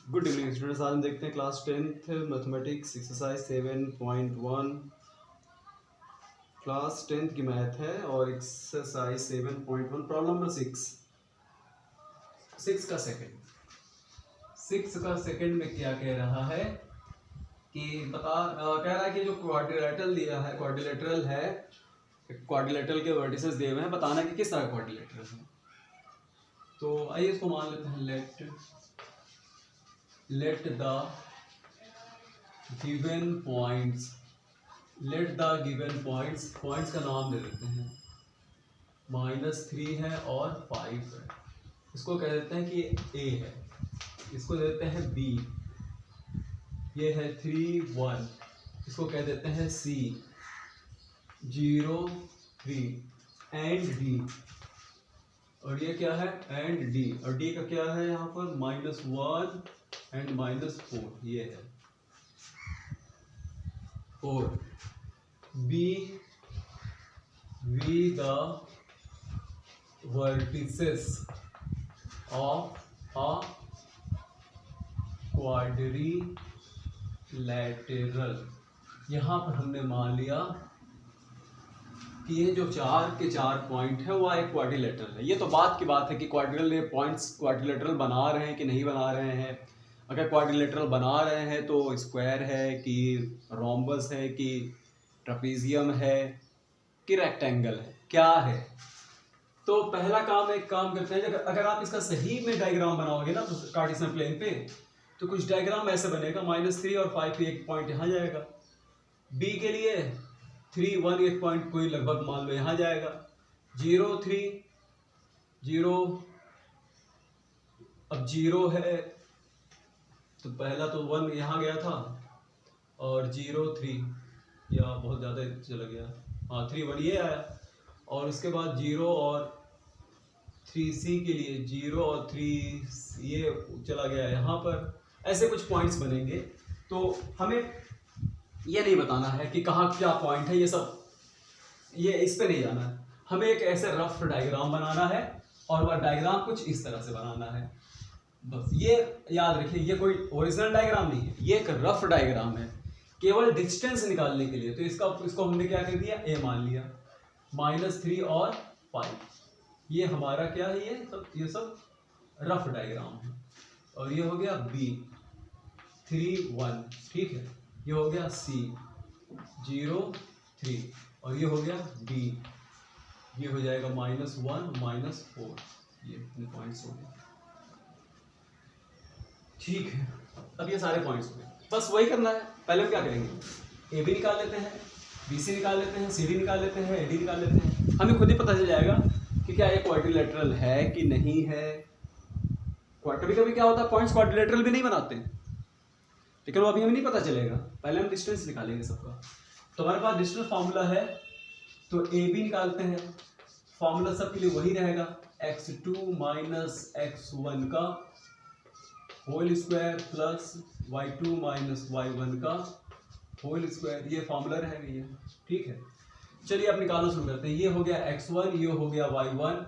Good evening students. आज हम देखते हैं class 10th mathematics exercise 7.1। Class 10th की मैथ है और एक्सरसाइज 7.1 प्रॉब्लम नंबर 6 का सेकंड में क्या कह रहा है कि कह रहा है कि जो क्वाड्रिलेटरल दिया है, क्वाड्रिलेटरल के वर्टिसेस दिए हुए हैं, बताना कि किस तरह का क्वाड्रिलेटरल है। तो आइए इसको मान लेते हैं। let the given points points का नाम दे देते हैं। -3 है और 5 है। इसको कह देते हैं कि A है, इसको दे देते हैं B, ये है 3 1, इसको कह देते हैं C 0 3 एंड D, और ये क्या है एंड D, और D का क्या है यहाँ पर -1 एंड -4, ये है 4। B the vertices of a quadrilateral। यहाँ पर हमने मान लिया कि ये जो 4 के 4 पॉइंट है वो एक क्वाड्रिलेटरल है। ये तो बात की बात है कि क्वाड्रिलेटरल बना रहे हैं कि नहीं बना रहे हैं। अगर क्वाड्रिलेटरल बना रहे हैं तो स्क्वायर है कि रोम्बस है कि ट्रेपेजियम है कि रेक्टेंगल है, क्या है। तो पहला काम, एक काम करते हैं, अगर आप इसका सही में डायग्राम बनाओगे ना तो कार्टेशियन प्लेन पे, तो कुछ डायग्राम ऐसे बनेगा। -3 और 5 एक पॉइंट यहाँ जाएगा, बी के लिए 3 1 एक पॉइंट कोई लगभग मान लो यहाँ जाएगा, 0 3 0, अब 0 है तो पहला तो 1 यहाँ गया था और 0 3, या बहुत ज़्यादा चला गया, हाँ 3 1 ये आया, और उसके बाद 0 और 3C के लिए 0 और 3 ये चला गया यहाँ पर। ऐसे कुछ पॉइंट्स बनेंगे, तो हमें ये नहीं बताना है कि कहाँ क्या पॉइंट है, ये सब ये इस पे नहीं जाना है। हमें एक ऐसे रफ डायग्राम बनाना है और वह डायग्राम कुछ इस तरह से बनाना है। बस ये याद रखिए, ये कोई ओरिजिनल डायग्राम नहीं है, ये एक रफ डायग्राम है केवल डिस्टेंस निकालने के लिए। तो इसको हमने क्या कर दिया, A मान लिया। -3 और 5 ये हमारा क्या है, ये सब रफ डायग्राम है। और ये हो गया B 3 1, ठीक है। ये हो गया C 0 3, और ये हो गया D, ये हो जाएगा -1 -4, ये पॉइंट्स हो गए, ठीक है। अब ये सारे पॉइंट्स हो गए, बस वही करना है। पहले हम क्या करेंगे, ए बी निकाल लेते हैं, बी सी निकाल लेते हैं, सी डी निकाल लेते हैं, ए डी निकाल लेते हैं। हमें खुद ही पता चल जाएगा कि क्या ये क्वाड्रिलेटरल है कि नहीं है। कभी कभी क्या होता है, पॉइंट्स क्वाड्रिलेटरल भी नहीं बनाते हैं, लेकिन वो अभी हमें नहीं पता चलेगा। पहले हम डिस्टेंस निकालेंगे सबका। तो हमारे पास डिस्टेंस फार्मूला है, तो ए बी निकालते हैं। फार्मूला सबके लिए वही रहेगा, x2 - x1 का whole square plus y2 - y1 का होल स्क्वायर, ये फॉर्मूला रहेगा ये, ठीक है। चलिए अब निकालना शुरू करते हैं। ये हो गया x1, ये हो गया y1,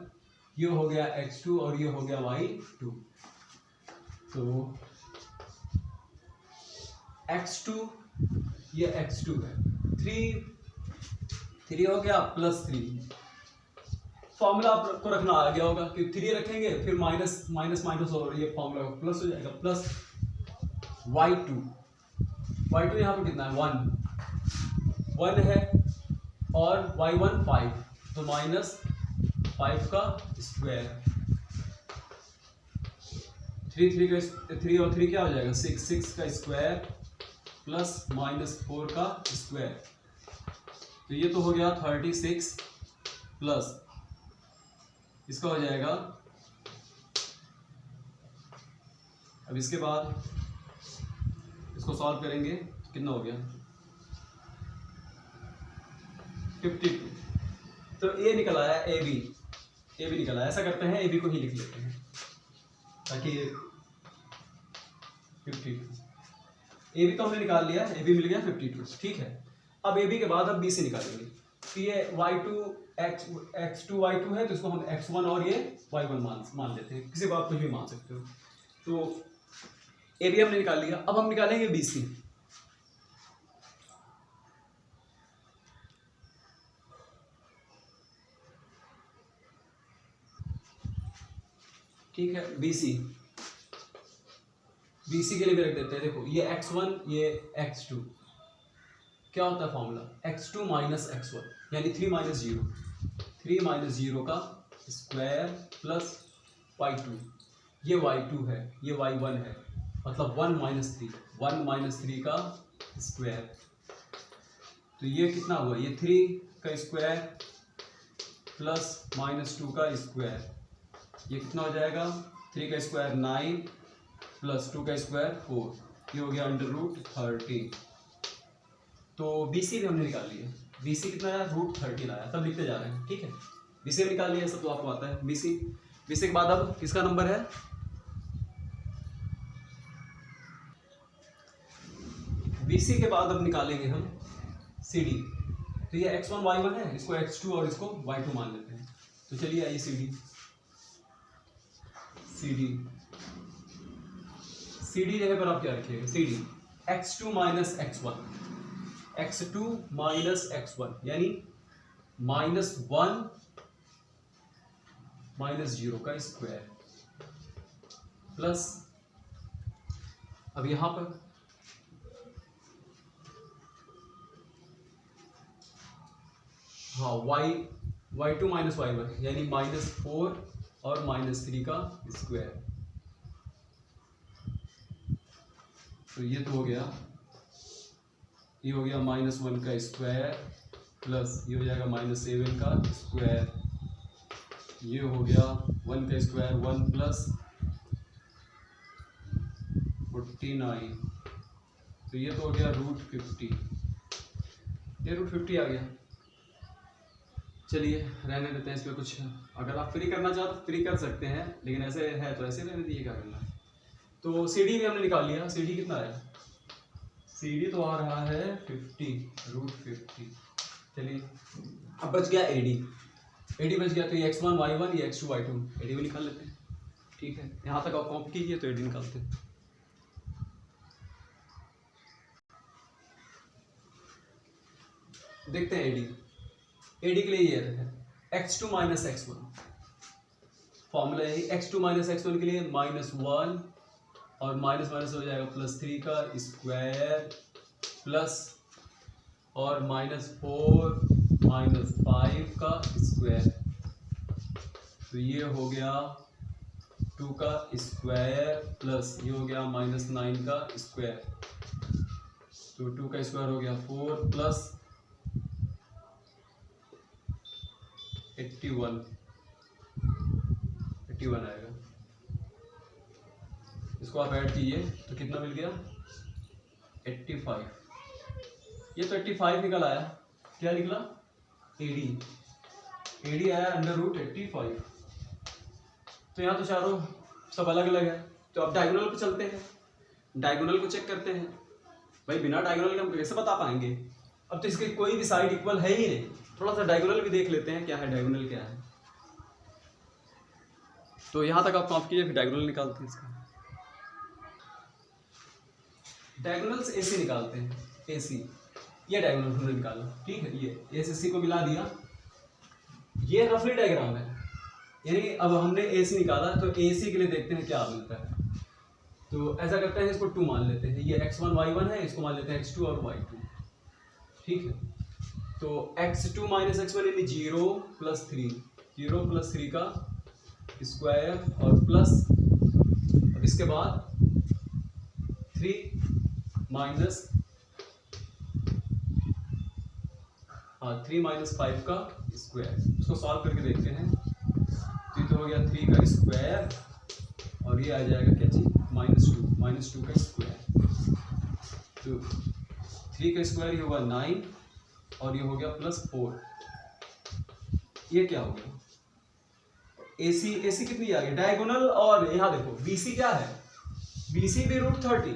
ये हो गया x2 और ये हो गया y2। तो x2, ये x2 है, 3 हो गया +3। फॉर्मूला आपको रखना आ गया होगा कि 3 रखेंगे फिर माइनस और ये फॉर्मूला प्लस हो जाएगा, प्लस y2 यहाँ पर कितना है 1 है, और y1 5, तो -5 का स्क्वायर, 3 और 3 क्या हो जाएगा 6 का स्क्वायर प्लस -4 का स्क्वायर, तो ये तो हो गया 36 प्लस इसका हो जाएगा। अब इसके बाद इसको सॉल्व करेंगे, कितना हो गया 52। तो ए निकल आया, ए बी निकल आया। ऐसा करते हैं, ए बी को ही लिख लेते हैं ताकि 52, ए बी तो हमने निकाल लिया, ए बी मिल गया 52, ठीक है। अब ए बी के बाद अब बी से निकालेंगे। तो ये x2 y2 है, तो इसको हम x1 और ये y1 मान लेते हैं, किसी को आप कुछ भी मान सकते हो। तो ए बी हमने निकाल लिया, अब हम निकालेंगे बी सी। ठीक है, बी सी के लिए भी रख देते हैं। देखो ये x1 ये x2, क्या होता है फॉर्मूला, x2 माइनस x1 यानी 3 माइनस 0, 3 माइनस 0 का स्क्वायर प्लस y2, ये y2 है, ये y1 है, मतलब 1 माइनस 3, 1 माइनस 3 का स्क्वायर। तो ये कितना हुआ, ये 3 का स्क्वायर प्लस माइनस 2 का स्क्वायर, ये कितना हो जाएगा, 3 का स्क्वायर 9 प्लस 2 का स्क्वायर 4, ये हो गया √13। तो BC भी हमने निकाल लिया, BC कितना आया, √13 आया, तब लिखते जा रहे हैं। ठीक है, BC भी निकाल लिया, सब तो आपको आता है। BC के बाद अब किसका नंबर है, BC के बाद अब निकालेंगे हम CD। तो ये x1 y1 है, इसको x2 और इसको y2 मान लेते हैं। तो चलिए आइए CD जगह पर आप क्या रखिएगा, CD x2 minus x1, x2 minus x1 यानी -1 माइनस 0 का स्क्वायर प्लस, अब यहां पर हाँ y2 माइनस y1 यानी -4 और -3 का स्क्वायर। तो ये तो हो गया, ये हो गया -1 का स्क्वायर प्लस ये हो जाएगा -7 का स्क्वायर, ये हो गया 1 का स्क्वायर 1 प्लस 49, तो ये तो हो गया √50, ये √50 आ गया। चलिए रहने देते हैं, इस पर कुछ अगर आप फ्री करना चाहो तो फ्री कर सकते हैं, लेकिन ऐसे है तो ऐसे रहने दीजिए, क्या करना है। तो CD भी हमने निकाल लिया, CD कितना है, CD तो आ रहा है 50 √50। चलिए अब बच गया AD बच गया, तो ये x1 y1 ये x2 y2, AD भी निकाल लेते हैं। ठीक है, यहाँ तक आप कॉपी कीजिए तो AD निकालते हैं। देखते हैं AD के लिए ये है x2 माइनस x1, फॉर्मूला है x2 माइनस x1 के लिए -1 और माइनस माइनस हो जाएगा +3 का स्क्वायर प्लस और -4 -5 का स्क्वायर, तो ये हो गया 2 का स्क्वायर प्लस ये हो गया -9 का स्क्वायर, तो 2 का स्क्वायर हो गया 4 प्लस 81 आएगा। इसको आप ऐड कीजिए तो कितना मिल गया, 85। ये तो 85 निकल आया, क्या निकला, AD आया √85। तो यहाँ तो चारों सब अलग अलग है, तो अब डायगोनल पे चलते हैं, डायगोनल को चेक करते हैं। भाई बिना डायगोनल के हम कैसे बता पाएंगे, अब तो इसके कोई भी साइड इक्वल है ही नहीं। थोड़ा सा डायगोनल भी देख लेते हैं, क्या है डायगोनल क्या है। तो यहाँ तक आप माफ कीजिए, फिर डायगोनल निकालते हैं। इसका डायगोनल से AC निकालते हैं, AC ये डायगोनल हमने निकाला। ठीक है, ये A से C को मिला दिया, ये रफली डायग्राम है, यानी अब हमने AC निकाला तो AC के लिए देखते हैं क्या मिलता है। तो ऐसा करते हैं, इसको 2 मान लेते हैं, ये x1 y1 है, इसको मान लेते हैं x2 और y2। ठीक है, तो x2 माइनस x1 यानी 0 प्लस 3 का स्क्वायर और प्लस, अब इसके बाद 3 माइनस 5 का स्क्वायर, इसको सॉल्व करके देखते हैं। तो ये तो हो गया 3 का स्क्वायर और ये आ जाएगा क्या चीज, -2 का स्क्वायर, तो 3 का स्क्वायर ये होगा 9 और ये हो गया +4, ये क्या हो गया, AC कितनी आ गई डायगोनल। और यहाँ देखो BC क्या है, BC भी √30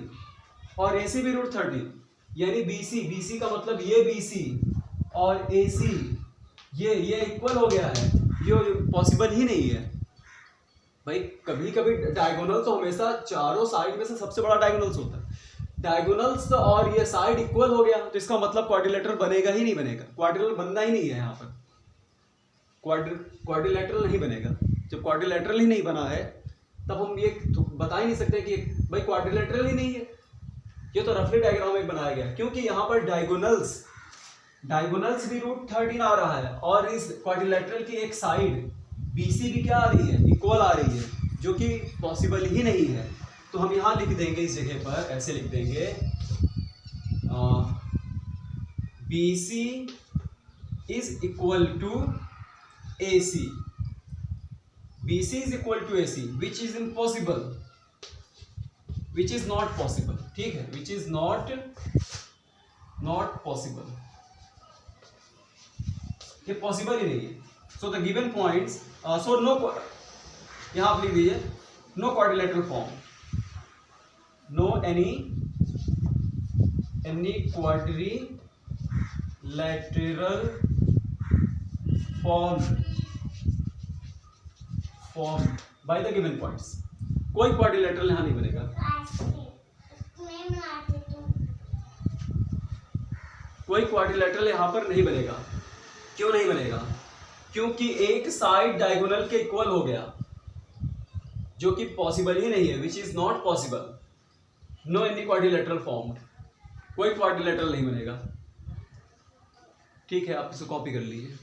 और AC भी √30, यानी BC का मतलब ये BC और AC ये इक्वल हो गया है, ये पॉसिबल ही नहीं है। भाई कभी कभी डायगोनल तो हमेशा चारों साइड में से सबसे बड़ा डायगोनल्स होता है, डायगोनल्स और ये साइड इक्वल हो गया तो इसका मतलब क्वाड्रिलेटरल बनेगा ही नहीं, बनेगा क्वाड्रिलेटरल बनना ही नहीं है यहाँ पर, क्वाड्रिलेटरल नहीं बनेगा। जब क्वाड्रिलेटरल ही नहीं बना है तब हम ये बता ही नहीं सकते कि भाई क्वाड्रिलेटरल ही नहीं है। ये तो रफली डायग्राम में बनाया गया क्योंकि यहाँ पर डायगोनल्स भी √13 आ रहा है और इस क्वाड्रिलेटरल की एक साइड BC भी क्या आ रही है, इक्वल आ रही है, जो कि पॉसिबल ही नहीं है। तो हम यहाँ लिख देंगे इस जगह पर, ऐसे लिख देंगे BC is equal to AC, BC is equal to AC, which is impossible, which is not possible, ठीक है, which is not possible, ये पॉसिबल ही नहीं है। So the given points, so no, यहां आप लिख दीजिए no quadrilateral form, no any quadrilateral form by the given points. कोई क्वाड्रिलेटरल यहां नहीं बनेगा, कोई क्वाड्रिलेटरल यहां पर नहीं बनेगा। क्यों नहीं बनेगा? क्योंकि एक साइड डायगोनल के इक्वल हो गया, जो कि पॉसिबल ही नहीं है, which is not possible. No any quadrilateral formed, कोई क्वाड्रिलेटरल नहीं बनेगा। ठीक है, आप इसको कॉपी कर लीजिए।